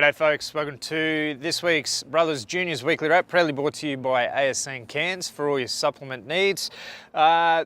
G'day folks, welcome to this week's Brothers Juniors Weekly Wrap, proudly brought to you by ASN Cairns for all your supplement needs.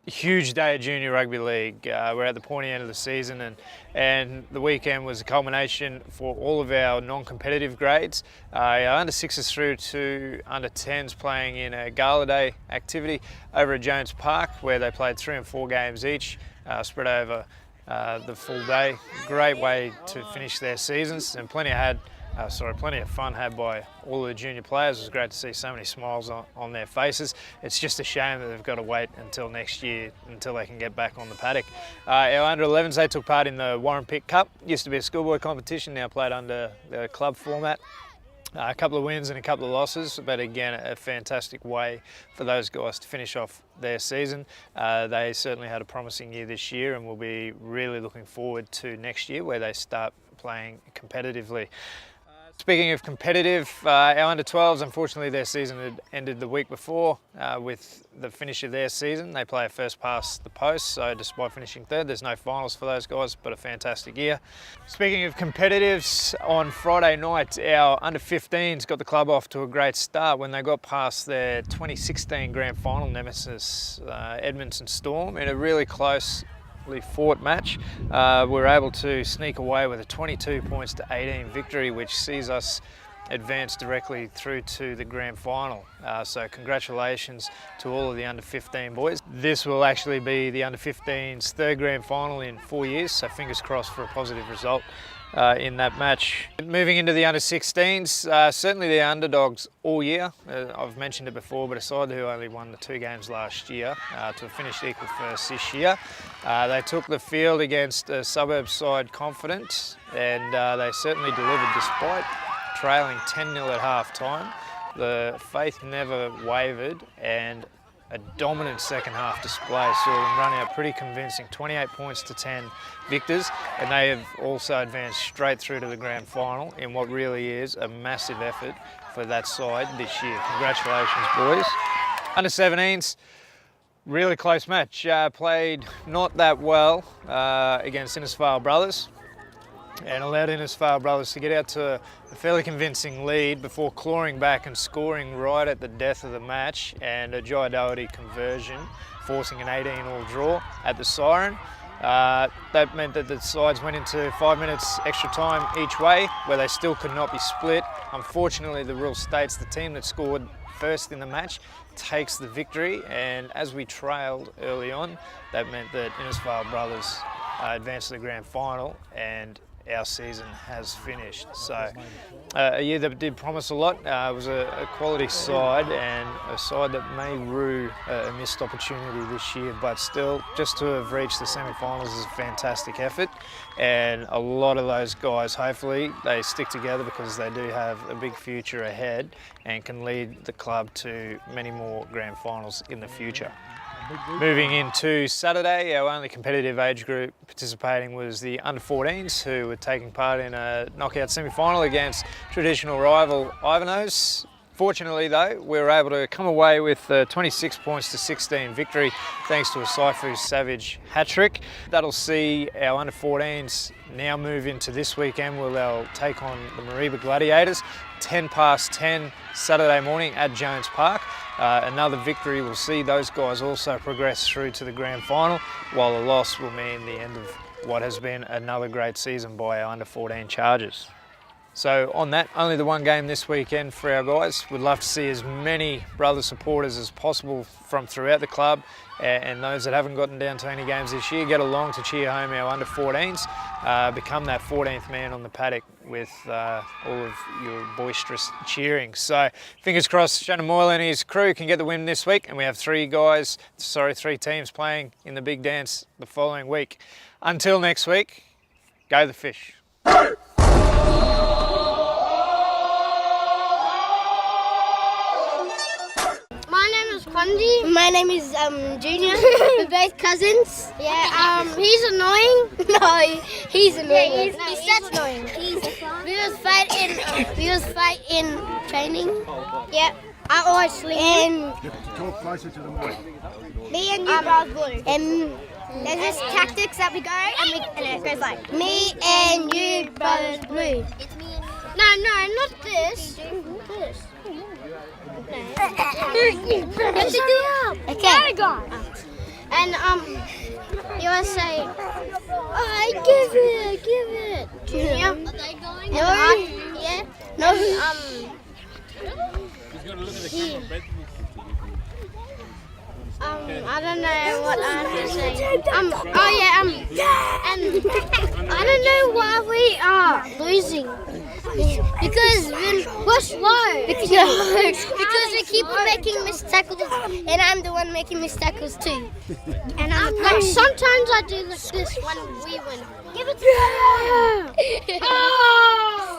Huge day of Junior Rugby League. We're at the pointy end of the season and the weekend was a culmination for all of our non-competitive grades. Our under 6s through to under 10s playing in a gala day activity over at Jones Park where they played 3 and 4 games each, spread over the full day. Great way to finish their seasons and plenty of fun had by all of the junior players. It was great to see so many smiles on their faces. It's just a shame that they've got to wait until next year until they can get back on the paddock. Our under 11s, they took part in the Warren Pitt Cup. Used to be a schoolboy competition, now played under the club format. A couple of wins and a couple of losses, but again, a fantastic way for those guys to finish off their season. They certainly had a promising year this year and we'll be really looking forward to next year where they start playing competitively. Speaking of competitive, our under 12s, unfortunately their season had ended the week before with the finish of their season. They play a first past the post, so despite finishing third, there's no finals for those guys, but a fantastic year. Speaking of competitives, on Friday night, our under 15s got the club off to a great start when they got past their 2016 grand final nemesis, Edmonton Storm, in a really close fought match. We were able to sneak away with a 22 points to 18 victory, which sees us advance directly through to the grand final. So congratulations to all of the under 15 boys. This will actually be the under 15's third grand final in 4 years, so fingers crossed for a positive result in that match. Moving into the under 16s, certainly the underdogs all year. I've mentioned it before, but a side who only won the 2 games last year to have finished equal first this year. They took the field against a suburb side Confident and they certainly delivered despite trailing 10-0 at half time. The faith never wavered and a dominant second half display saw them run out pretty convincing, 28 points to 10 victors, and they have also advanced straight through to the grand final in what really is a massive effort for that side this year. Congratulations, boys. Under 17s, really close match. Played not that well against Innisfail Brothers and allowed Innisfail Brothers to get out to a fairly convincing lead before clawing back and scoring right at the death of the match and a Jai Doherty conversion, forcing an 18-all draw at the siren. That meant that the sides went into 5 minutes extra time each way, where they still could not be split. Unfortunately, the rule states the team that scored first in the match takes the victory, and as we trailed early on, that meant that Innisfail Brothers advanced to the grand final and our season has finished. So a year that did promise a lot. It was a quality side and a side that may rue a missed opportunity this year, but still just to have reached the semi-finals is a fantastic effort, and a lot of those guys, hopefully they stick together because they do have a big future ahead and can lead the club to many more grand finals in the future. Moving into Saturday, our only competitive age group participating was the under 14s, who were taking part in a knockout semi-final against traditional rival Ivanhoes. Fortunately though, we were able to come away with a 26 points to 16 victory thanks to a Saifu Savage hat-trick. That'll see our under 14s now move into this weekend where they'll take on the Mareeba Gladiators, 10 past 10 Saturday morning at Jones Park. Another victory will see those guys also progress through to the grand final, while a loss will mean the end of what has been another great season by our under 14 Chargers. So on that, only the one game this weekend for our guys. We'd love to see as many brother supporters as possible from throughout the club, and those that haven't gotten down to any games this year, get along to cheer home our under 14s, become that 14th man on the paddock with all of your boisterous cheering. So fingers crossed Shannon Moyle and his crew can get the win this week, and we have 3 teams playing in the big dance the following week. Until next week, go the fish. My name is Junior. We're both cousins. Yeah. He's annoying. No, he's annoying. Yeah, he's such annoying. We was fight in training. Yeah. I always sleep. And talk closer to the mic. Me and you brothers blue. And there's this tactics that we go and it goes like me and you brothers blue. It's me and you. No, not this. This. Okay. And you want to say, give it. Junior. No. Yeah. No. I don't know what I have to say. And I don't know why we are losing. Because we're slow. Because we keep making mistakes, and I'm the one making mistakes too. And like sometimes I do like this when we win. Give it to me.